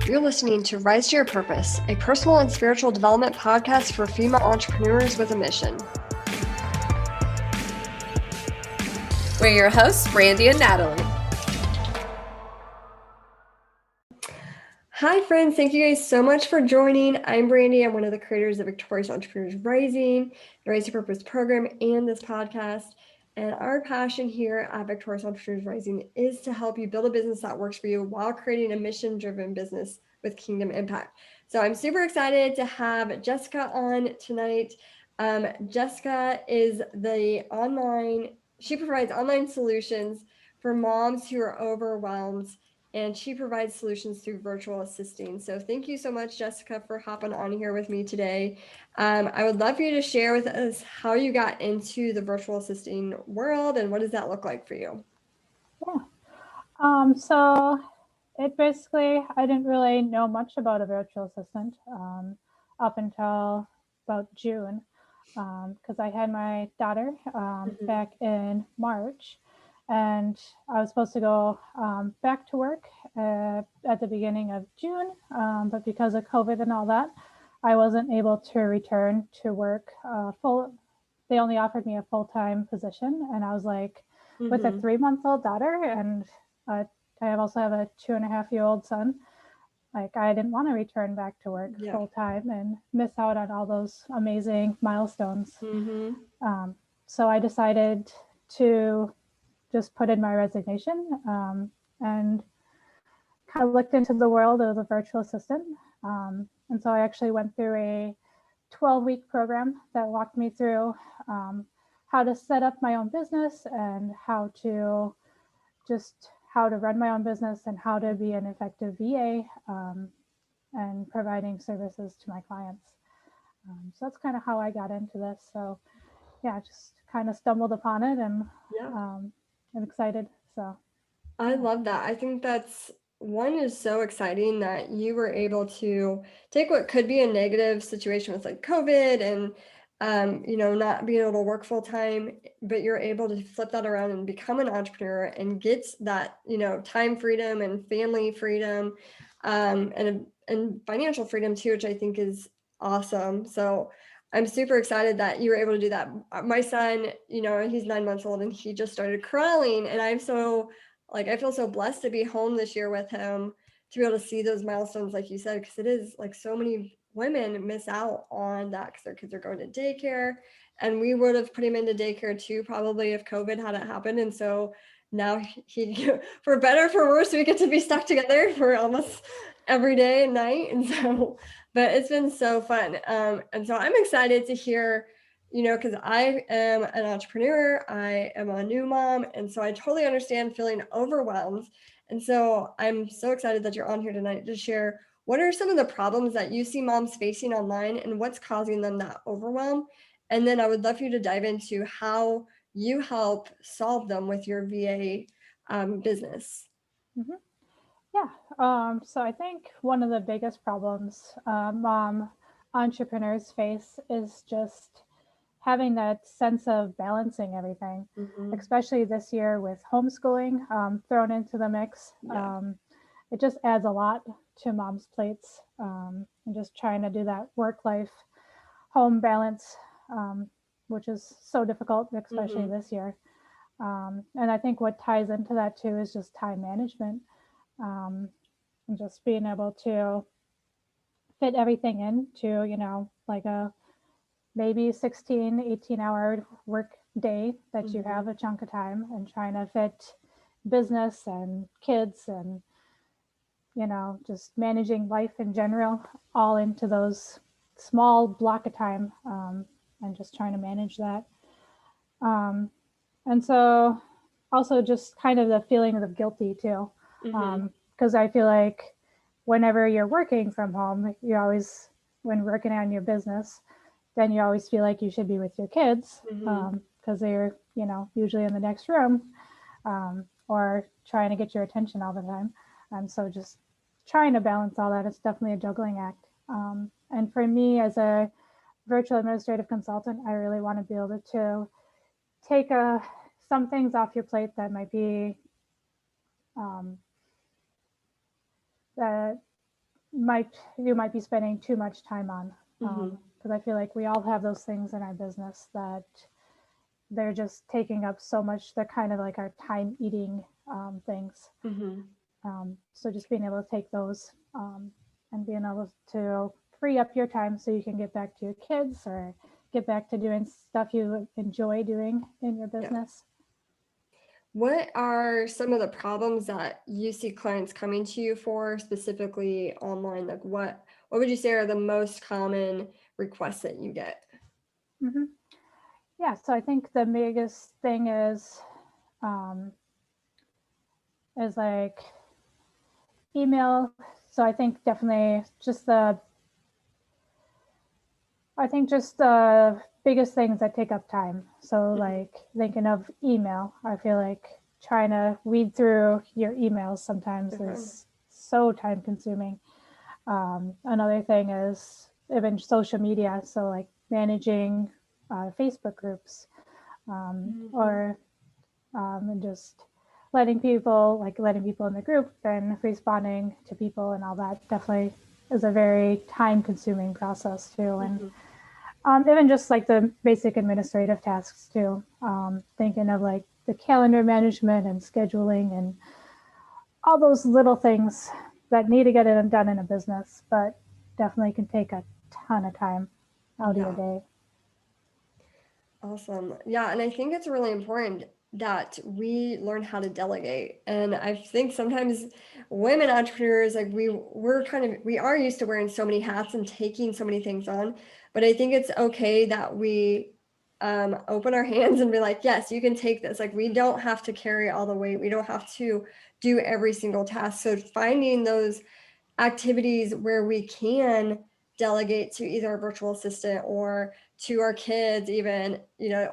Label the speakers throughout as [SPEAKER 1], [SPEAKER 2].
[SPEAKER 1] You're listening to Rise to Your Purpose, a personal and spiritual development podcast for female entrepreneurs with a mission.
[SPEAKER 2] We're your hosts, Brandie and Natalie.
[SPEAKER 1] Hi, friends. Thank you guys so much for joining. I'm Brandie. I'm one of the creators of Victorious Entrepreneurs Rising, the Rise to Your Purpose program, and this podcast. And our passion here at Victorious Entrepreneurs Rising is to help you build a business that works for you while creating a mission-driven business with kingdom impact. So I'm super excited to have Jyssica on tonight. Jyssica is she provides online solutions for moms who are overwhelmed, and she provides solutions through virtual assisting. So thank you so much, Jyssica, for hopping on here with me today. I would love for you to share with us how you got into the virtual assisting world and what does that look like for you?
[SPEAKER 3] Yeah. So it basically, I didn't really know much about a virtual assistant up until about June, because I had my daughter back in March, and I was supposed to go back to work at the beginning of June, but because of COVID and all that, I wasn't able to return to work full. They only offered me a full-time position, and I was like, with a 3-month-old daughter, and I also have a 2.5-year-old son. Like, I didn't want to return back to work full time and miss out on all those amazing milestones. So I decided to just put in my resignation and kind of looked into the world of the virtual assistant. And so I actually went through a 12-week program that walked me through how to set up my own business and how to run my own business and how to be an effective VA and providing services to my clients. So that's kind of how I got into this. So yeah, just kind of stumbled upon it, and I'm excited. So
[SPEAKER 1] I love that. I think that's one is so exciting that you were able to take what could be a negative situation with like COVID and not being able to work full time, but you're able to flip that around and become an entrepreneur and get that, time freedom and family freedom, and financial freedom too, which I think is awesome. So I'm super excited that you were able to do that. My son, he's 9 months old and he just started crawling, and I feel so blessed to be home this year with him, to be able to see those milestones, like you said, because it is like so many women miss out on that because their kids are going to daycare, and we would have put him into daycare too, probably, if COVID hadn't happened. And so now he, for better or for worse, we get to be stuck together for almost every day and night. And so, but it's been so fun. And so I'm excited to hear, because I am an entrepreneur, I am a new mom, and so I totally understand feeling overwhelmed. And so I'm so excited that you're on here tonight to share what are some of the problems that you see moms facing online and what's causing them that overwhelm. And then I would love for you to dive into how you help solve them with your VA business.
[SPEAKER 3] Yeah. So I think one of the biggest problems mom entrepreneurs face is just having that sense of balancing everything, especially this year with homeschooling thrown into the mix. It just adds a lot to mom's plates, and just trying to do that work-life home balance, which is so difficult, especially this year. And I think what ties into that too is just time management, and just being able to fit everything into, like a maybe 16, 18-hour work day that you have a chunk of time, and trying to fit business and kids and, just managing life in general all into those small block of time, and just trying to manage that. And so also just kind of the feeling of guilty too, because I feel like whenever you're working from home, when working on your business, then you always feel like you should be with your kids, because they're, usually in the next room, or trying to get your attention all the time. And so just trying to balance all that, it's definitely a juggling act. And for me, as a virtual administrative consultant, I really want to be able to take some things off your plate that might be that you might be spending too much time on.
[SPEAKER 1] Mm-hmm.
[SPEAKER 3] Because I feel like we all have those things in our business that they're just taking up so much. They're kind of like our time eating things.
[SPEAKER 1] Mm-hmm.
[SPEAKER 3] So just being able to take those and being able to free up your time so you can get back to your kids or get back to doing stuff you enjoy doing in your business.
[SPEAKER 1] What are some of the problems that you see clients coming to you for, specifically online? Like what would you say are the most common requests that you get?
[SPEAKER 3] Mm-hmm. Yeah, so I think the biggest thing is like email. So I think definitely just the biggest things that take up time. So like thinking of email, I feel like trying to weed through your emails sometimes is so time consuming. Another thing is even social media. So like managing Facebook groups or and just letting people in the group and responding to people and all that definitely is a very time consuming process too. And even just like the basic administrative tasks too. Thinking of like the calendar management and scheduling and all those little things that need to get it done in a business, but definitely can take a ton of time out of your day.
[SPEAKER 1] Awesome. Yeah, and I think it's really important that we learn how to delegate. And I think sometimes women entrepreneurs, like we are used to wearing so many hats and taking so many things on, but I think it's okay that we open our hands and be like, yes, you can take this. Like we don't have to carry all the weight. We don't have to do every single task. So finding those activities where we can delegate to either a virtual assistant or to our kids even,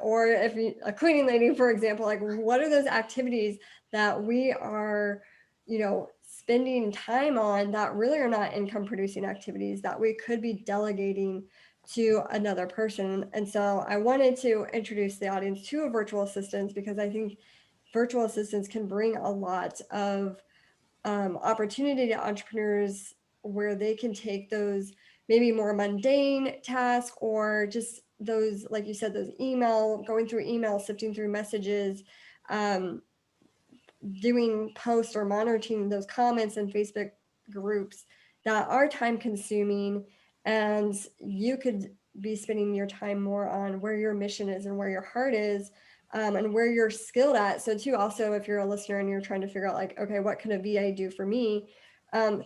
[SPEAKER 1] or if a cleaning lady, for example, like what are those activities that we are, spending time on that really are not income producing activities that we could be delegating to another person. And so I wanted to introduce the audience to a virtual assistant because I think virtual assistants can bring a lot of opportunity to entrepreneurs where they can take those maybe more mundane tasks or just those, like you said, those going through email, sifting through messages, doing posts or monitoring those comments in Facebook groups that are time consuming. And you could be spending your time more on where your mission is and where your heart is, and where you're skilled at. So too, also, if you're a listener and you're trying to figure out like, okay, what can a VA do for me?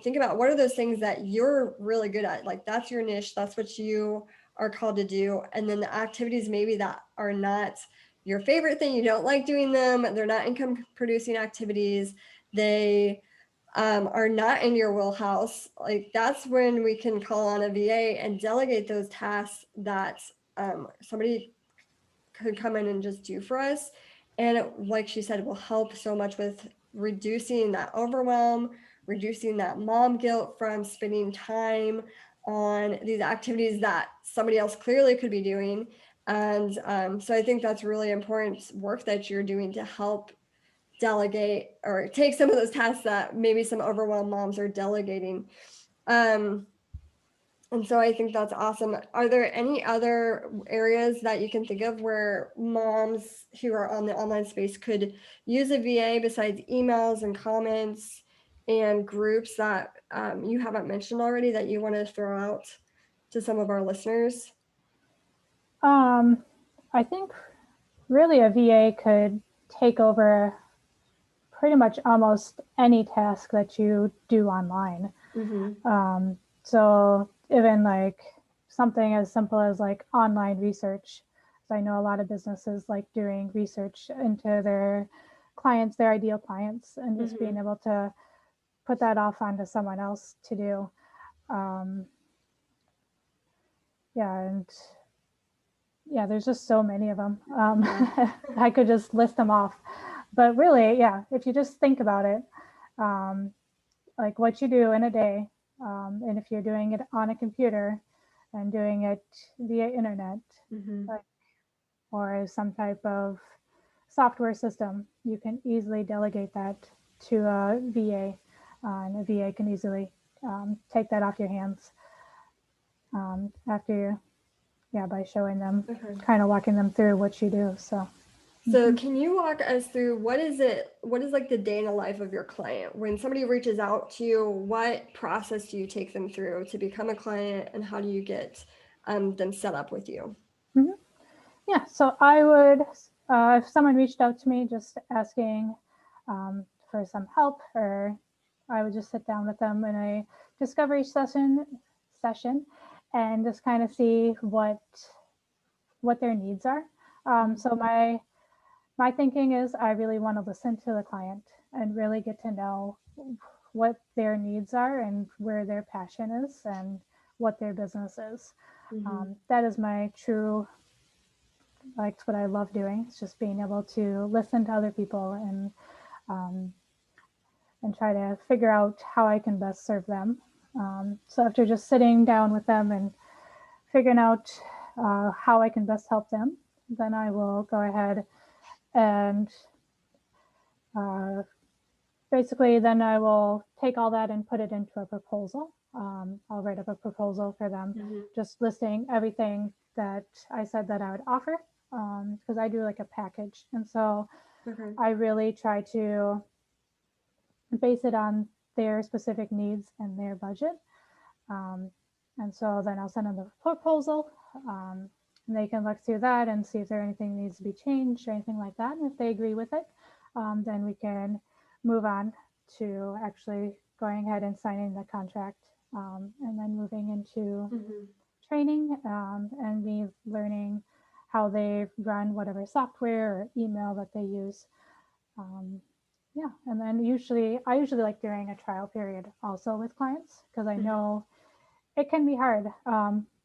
[SPEAKER 1] Think about what are those things that you're really good at? Like that's your niche. That's what you are called to do. And then the activities maybe that are not your favorite thing, you don't like doing them, they're not income producing activities, they are not in your wheelhouse, like that's when we can call on a VA and delegate those tasks that somebody could come in and just do for us. And like she said, it will help so much with reducing that overwhelm, reducing that mom guilt from spending time on these activities that somebody else clearly could be doing. And so I think that's really important work that you're doing to help delegate or take some of those tasks that maybe some overwhelmed moms are delegating. And so I think that's awesome. Are there any other areas that you can think of where moms who are on the online space could use a VA besides emails and comments and groups that you haven't mentioned already that you want to throw out to some of our listeners?
[SPEAKER 3] I think really a VA could take over pretty much almost any task that you do online. So even like something as simple as like online research. So I know a lot of businesses like doing research into their clients, their ideal clients, and just being able to put that off onto someone else to do. And there's just so many of them. I could just list them off. But really, if you just think about it, like what you do in a day, and if you're doing it on a computer and doing it via internet, like, or some type of software system, you can easily delegate that to a VA, and a VA can easily take that off your hands after by showing them, kind of walking them through what you do. So
[SPEAKER 1] can you walk us through what is like the day in the life of your client? When somebody reaches out to you, what process do you take them through to become a client, and how do you get them set up with you?
[SPEAKER 3] Yeah, so I would, if someone reached out to me just asking for some help, or I would just sit down with them in a discovery session and just kind of see what their needs are. So my thinking is I really want to listen to the client and really get to know what their needs are and where their passion is and what their business is. That is my true, like, what I love doing. It's just being able to listen to other people and try to figure out how I can best serve them. So after just sitting down with them and figuring out how I can best help them, then I will go ahead and basically then I will take all that and put it into a proposal. I'll write up a proposal for them, just listing everything that I said that I would offer, because I do like a package. And so I really try to base it on their specific needs and their budget. And so then I'll send them the proposal, and they can look through that and see if there anything needs to be changed or anything like that. And if they agree with it, then we can move on to actually going ahead and signing the contract, and then moving into training, and me learning how they run whatever software or email that they use. And then I usually like doing a trial period also with clients, because I know it can be hard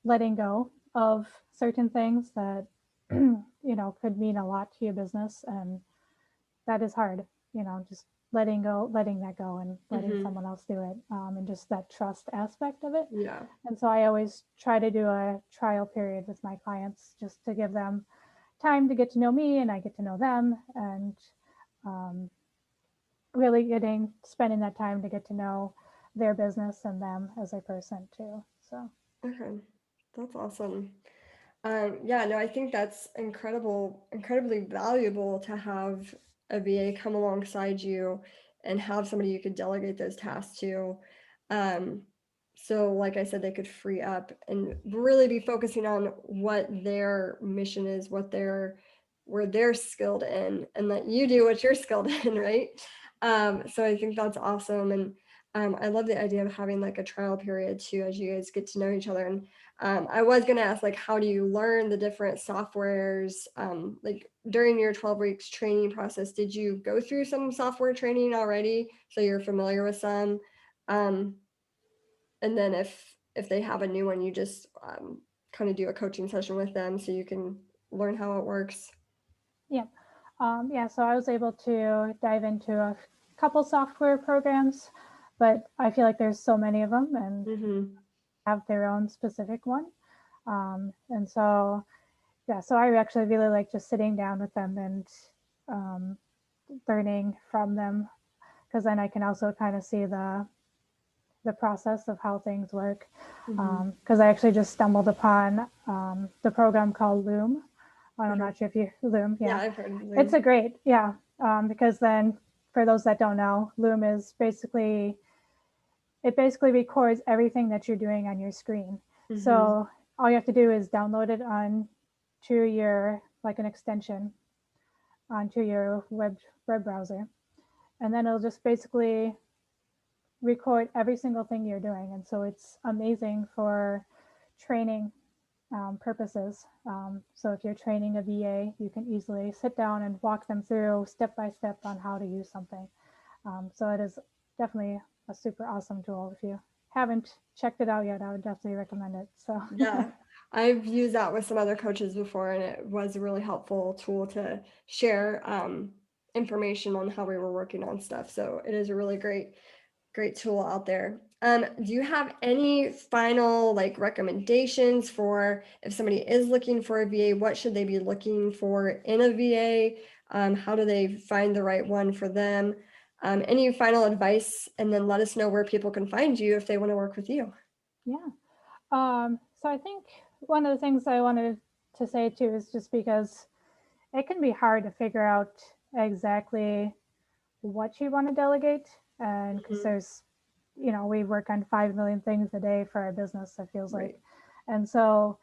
[SPEAKER 3] letting go of certain things that could mean a lot to your business, and that is hard. Just letting that go and letting someone else do it, and just that trust aspect of it.
[SPEAKER 1] Yeah.
[SPEAKER 3] And so I always try to do a trial period with my clients, just to give them time to get to know me and I get to know them, and really spending that time to get to know their business and them as a person too. So
[SPEAKER 1] that's awesome. No, I think that's incredibly valuable to have a VA come alongside you and have somebody you could delegate those tasks to. So like I said, they could free up and really be focusing on what their mission is, where they're skilled in, and let you do what you're skilled in, right? So I think that's awesome. And I love the idea of having like a trial period too, as you guys get to know each other. And I was going to ask, like, how do you learn the different softwares? Like during your 12 weeks training process, did you go through some software training already, so you're familiar with some? And then if they have a new one, you just kind of do a coaching session with them so you can learn how it works.
[SPEAKER 3] So I was able to dive into a couple software programs, but I feel like there's so many of them and have their own specific one. And so I actually really like just sitting down with them and learning from them, because then I can also kind of see the process of how things work. Because I actually just stumbled upon the program called Loom. I'm not sure if you Loom.
[SPEAKER 1] Yeah, I've heard of Loom.
[SPEAKER 3] It's a great, because then for those that don't know, Loom is basically records everything that you're doing on your screen. So all you have to do is download it onto your, like an extension onto your web browser, and then it'll just basically record every single thing you're doing. And so it's amazing for training purposes. So if you're training a VA, you can easily sit down and walk them through step by step on how to use something. So it is definitely a super awesome tool. If you haven't checked it out yet, I would definitely recommend it. So
[SPEAKER 1] yeah, I've used that with some other coaches before, and it was a really helpful tool to share information on how we were working on stuff. So it is a really great tool out there. Do you have any final like recommendations for if somebody is looking for a VA? What should they be looking for in a VA? How do they find the right one for them? any final advice, and then let us know where people can find you if they want to work with you.
[SPEAKER 3] Yeah. So I think one of the things I wanted to say too is just because it can be hard to figure out exactly what you want to delegate. And because there's, we work on 5 million things a day for our business, it feels like. And so,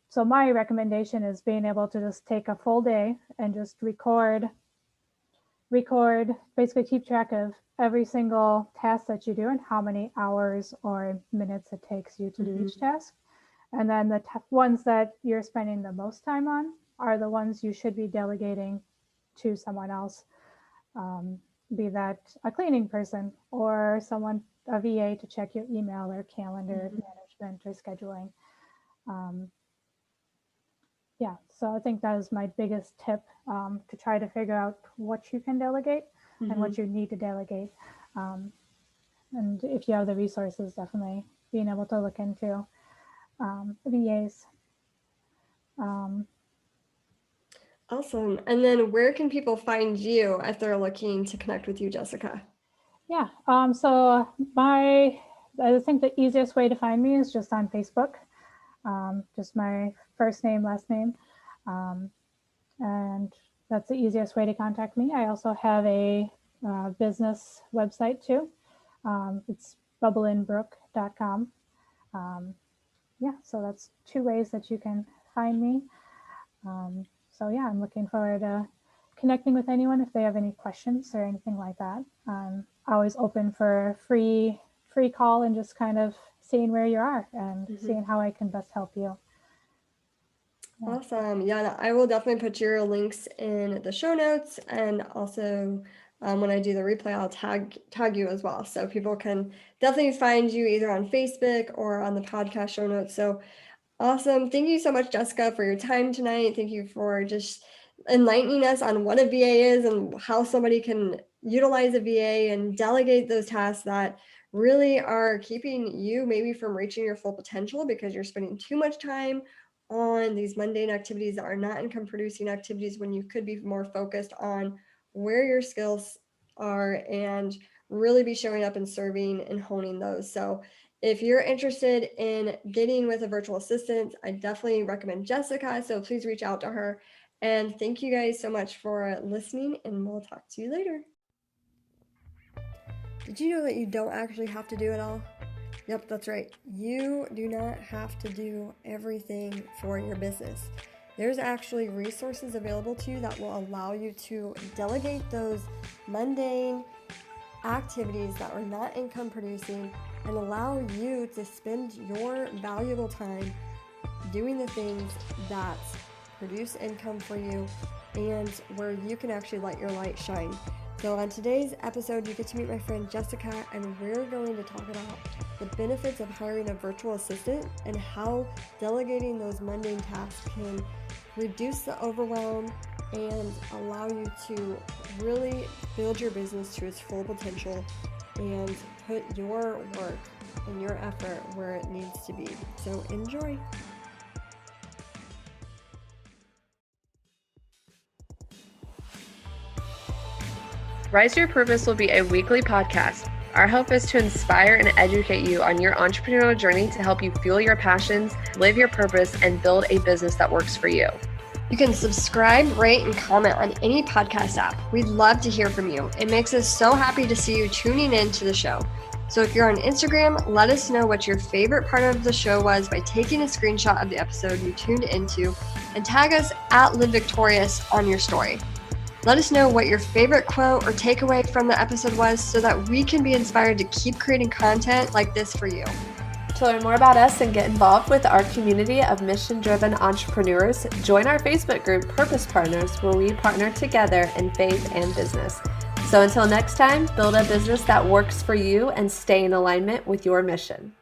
[SPEAKER 3] so my recommendation is being able to just take a full day and just record, basically keep track of every single task that you do and how many hours or minutes it takes you to do each task. And then the ones that you're spending the most time on are the ones you should be delegating to someone else, be that a cleaning person or someone, a VA, to check your email or calendar management or scheduling. Yeah, so I think that is my biggest tip, to try to figure out what you can delegate and what you need to delegate. And if you have the resources, definitely being able to look into VAs.
[SPEAKER 1] Awesome. And then where can people find you if they're looking to connect with you, Jyssica?
[SPEAKER 3] Yeah. So I think the easiest way to find me is just on Facebook. Just my first name, last name. And that's the easiest way to contact me. I also have a business website too. It's bubbleinbrook.com. Yeah, so that's 2 ways that you can find me. So yeah, I'm looking forward to connecting with anyone if they have any questions or anything like that. I'm always open for a free call and just kind of seeing where you are and seeing how I can best help you.
[SPEAKER 1] Yeah. Awesome. Yeah, I will definitely put your links in the show notes, and also when I do the replay, I'll tag you as well, so people can definitely find you either on Facebook or on the podcast show notes. So awesome. Thank you so much, Jyssica, for your time tonight. Thank you for just enlightening us on what a VA is and how somebody can utilize a VA and delegate those tasks that really are keeping you maybe from reaching your full potential because you're spending too much time on these mundane activities that are not income producing activities when you could be more focused on where your skills are and really be showing up and serving and honing those. So if you're interested in getting with a virtual assistant, I definitely recommend Jyssica. So please reach out to her. And thank you guys so much for listening, and we'll talk to you later. Did you know that you don't actually have to do it all? Yep, that's right. You do not have to do everything for your business. There's actually resources available to you that will allow you to delegate those mundane activities that are not income producing and allow you to spend your valuable time doing the things that produce income for you and where you can actually let your light shine. So on today's episode, you get to meet my friend Jyssica, and we're going to talk about the benefits of hiring a virtual assistant and how delegating those mundane tasks can reduce the overwhelm and allow you to really build your business to its full potential and put your work and your effort where it needs to be. So enjoy.
[SPEAKER 2] Rise Your Purpose will be a weekly podcast. Our hope is to inspire and educate you on your entrepreneurial journey to help you fuel your passions, live your purpose, and build a business that works for you.
[SPEAKER 1] You can subscribe, rate, and comment on any podcast app. We'd love to hear from you. It makes us so happy to see you tuning in to the show. So if you're on Instagram, let us know what your favorite part of the show was by taking a screenshot of the episode you tuned into and tag us at Live Victorious on your story. Let us know what your favorite quote or takeaway from the episode was so that we can be inspired to keep creating content like this for you.
[SPEAKER 2] To learn more about us and get involved with our community of mission-driven entrepreneurs, join our Facebook group, Purpose Partners, where we partner together in faith and business. So until next time, build a business that works for you and stay in alignment with your mission.